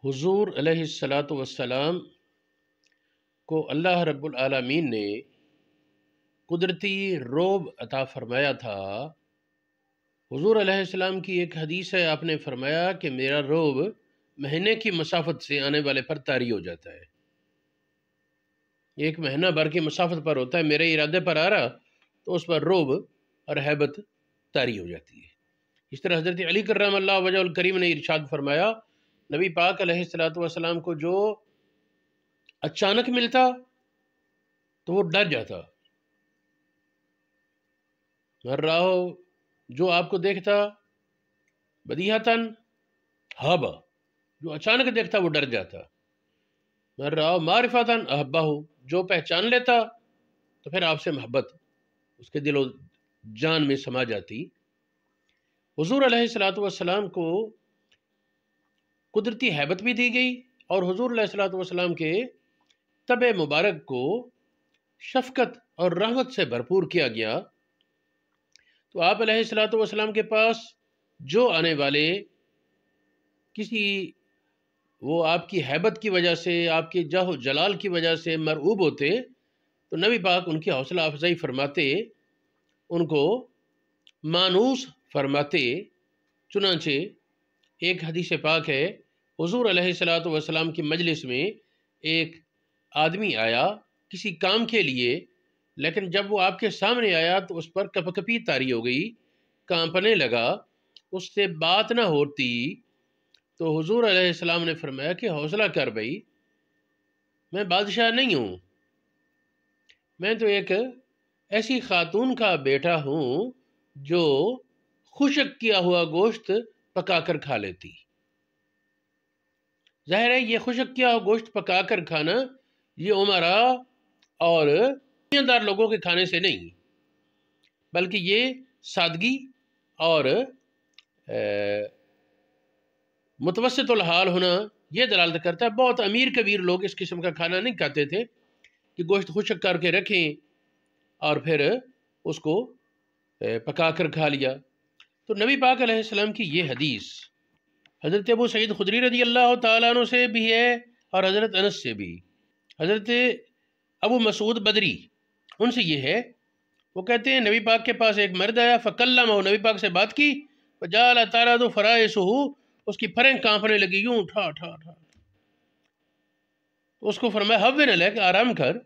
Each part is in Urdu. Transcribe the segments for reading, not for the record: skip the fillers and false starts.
حضور علیہ الصلاۃ والسلام کو اللہ رب العالمین نے قدرتی رعب عطا فرمایا تھا۔ حضور علیہ السلام کی ایک حدیث ہے، آپ نے فرمایا کہ میرا رعب مہینے کی مسافت سے آنے والے پر طاری ہو جاتا ہے۔ ایک مہینہ بھر کی مسافت پر ہوتا ہے، میرے ارادے پر آ رہا تو اس پر رعب اور ہیبت طاری ہو جاتی ہے۔ اس طرح حضرت علی کرم اللہ وجہ الکریم نے ارشاد فرمایا، نبی پاک علیہ الصلوۃ والسلام کو جو اچانک ملتا تو وہ ڈر جاتا، مر رہا ہو جو آپ کو دیکھتا بدیہتاً ہابا، جو اچانک دیکھتا وہ ڈر جاتا، مر رہا ہو معرفتاً احبہ، جو پہچان لیتا تو پھر آپ سے محبت اس کے دل و جان میں سما جاتی۔ حضور علیہ الصلوۃ والسلام کو قدرتی ہیبت بھی دی گئی، اور حضور علیہ الصلوۃ والسلام کے طبع مبارک کو شفقت اور رحمت سے بھرپور کیا گیا۔ تو آپ علیہ الصلوۃ والسلام کے پاس جو آنے والے کسی وہ آپ کی ہیبت کی وجہ سے، آپ کے جاہ و جلال کی وجہ سے مرعوب ہوتے تو نبی پاک ان کی حوصلہ افزائی فرماتے، ان کو مانوس فرماتے۔ چنانچہ ایک حدیث پاک ہے، حضور علیہ الصلوۃ والسلام کی مجلس میں ایک آدمی آیا کسی کام کے لیے، لیکن جب وہ آپ کے سامنے آیا تو اس پر کپ کپی طاری ہو گئی، کانپنے لگا، اس سے بات نہ ہوتی تو حضور علیہ السلام نے فرمایا کہ حوصلہ کر بھائی، میں بادشاہ نہیں ہوں، میں تو ایک ایسی خاتون کا بیٹا ہوں جو خشک کیا ہوا گوشت پکا کر کھا لیتی۔ ظاہر ہے یہ خشک کیا ہوا گوشت پکا کر کھانا یہ عمرا اور دار لوگوں کے کھانے سے نہیں، بلکہ یہ سادگی اور متوسط الحال ہونا یہ دلالت کرتا ہے۔ بہت امیر کبیر لوگ اس قسم کا کھانا نہیں کھاتے تھے کہ گوشت خشک کر کے رکھیں اور پھر اس کو پکا کر کھا لیا۔ تو نبی پاک علیہ السلام کی یہ حدیث حضرت ابو سعید خدری رضی اللہ تعالیٰ عنہ سے بھی ہے اور حضرت انس سے بھی۔ حضرت ابو مسعود بدری ان سے یہ ہے، وہ کہتے ہیں نبی پاک کے پاس ایک مرد آیا، فکلمہ، نبی پاک سے بات کی، فجعل تعرض فرائسہ، اس کی پھریں کانپنے لگی، یوں ٹھا ٹھا ٹھا۔ تو اس کو فرمایا ہوّن علیک، آرام کر،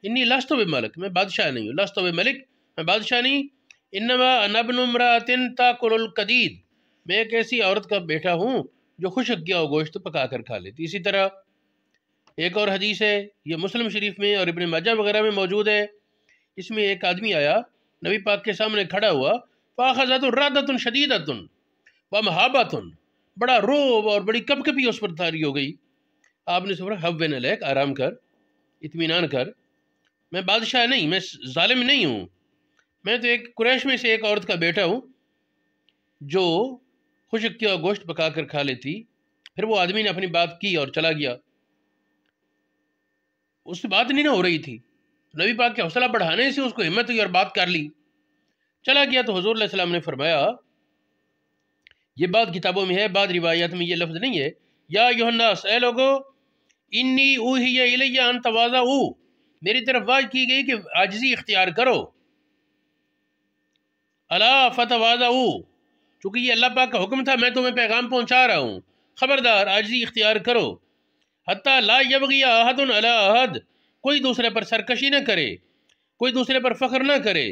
انی لست بملک، میں بادشاہ نہیں ہوں، لست بملک، میں بادشاہ نہیں، انما انا ابن امرأۃ تاکل القدید، میں ایک ایسی عورت کا بیٹا ہوں جو خشک کیا ہوا گوشت پکا کر کھا لیتی۔ اسی طرح ایک اور حدیث ہے، یہ مسلم شریف میں اور ابن ماجہ وغیرہ میں موجود ہے، اس میں ایک آدمی آیا نبی پاک کے سامنے کھڑا ہوا، فاخذت رعدۃ شدیدۃ ومہابۃ، بڑا روب اور بڑی کپ کپی اس پر طاری ہو گئی۔ آپ نے فرمایا ہوّن علیک، آرام کر، اطمینان کر، میں بادشاہ نہیں، میں ظالم نہیں ہوں، میں تو ایک قریش میں سے ایک عورت کا بیٹا ہوں جو خشک کیا گوشت پکا کر کھا لیتی۔ پھر وہ آدمی نے اپنی بات کی اور چلا گیا، اس سے بات نہیں نہ ہو رہی تھی، نبی پاک کے حوصلہ بڑھانے سے اس کو ہمت ہوئی اور بات کر لی، چلا گیا۔ تو حضور علیہ السلام نے فرمایا، یہ بات کتابوں میں ہے، بعض روایات میں یہ لفظ نہیں ہے، یا ایھا الناس، اے لوگو، انی اوحی الی ان تواضعوا، میری طرف وحی کی گئی کہ عاجزی اختیار کرو، الا فتواضعوا، چونکہ یہ اللہ پاک کا حکم تھا، میں تمہیں پیغام پہنچا رہا ہوں، خبردار عاجزی اختیار کرو، حتی لا یبغی احد علی احد، کوئی دوسرے پر سرکشی نہ کرے، کوئی دوسرے پر فخر نہ کرے،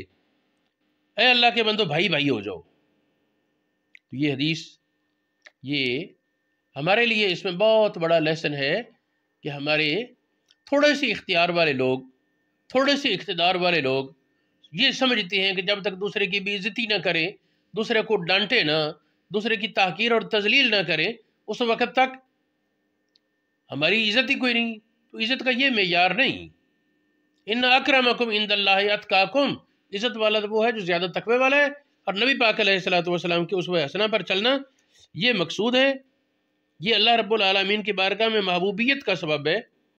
اے اللہ کے بندو بھائی بھائی ہو جاؤ۔ یہ حدیث یہ ہمارے لیے اس میں بہت بڑا لیسن ہے کہ ہمارے تھوڑے سے اختیار والے لوگ، تھوڑے سے اقتدار والے لوگ یہ سمجھتے ہیں کہ جب تک دوسرے کی بے عزتی نہ کریں، دوسرے کو ڈانٹے نہ، دوسرے کی تحقیر اور تذلیل نہ کریں، اس وقت تک ہماری عزت ہی کوئی نہیں۔ تو عزت کا یہ معیار نہیں، ان اکرمکم عند اللہ اتقاکم، عزت والا وہ ہے جو زیادہ تقوی والا ہے، اور نبی پاک علیہ الصلوۃ والسلام کے اسوہ حسنہ پر چلنا یہ مقصود ہے۔ یہ اللہ رب العالمین کی بارگاہ میں محبوبیت کا سبب ہے۔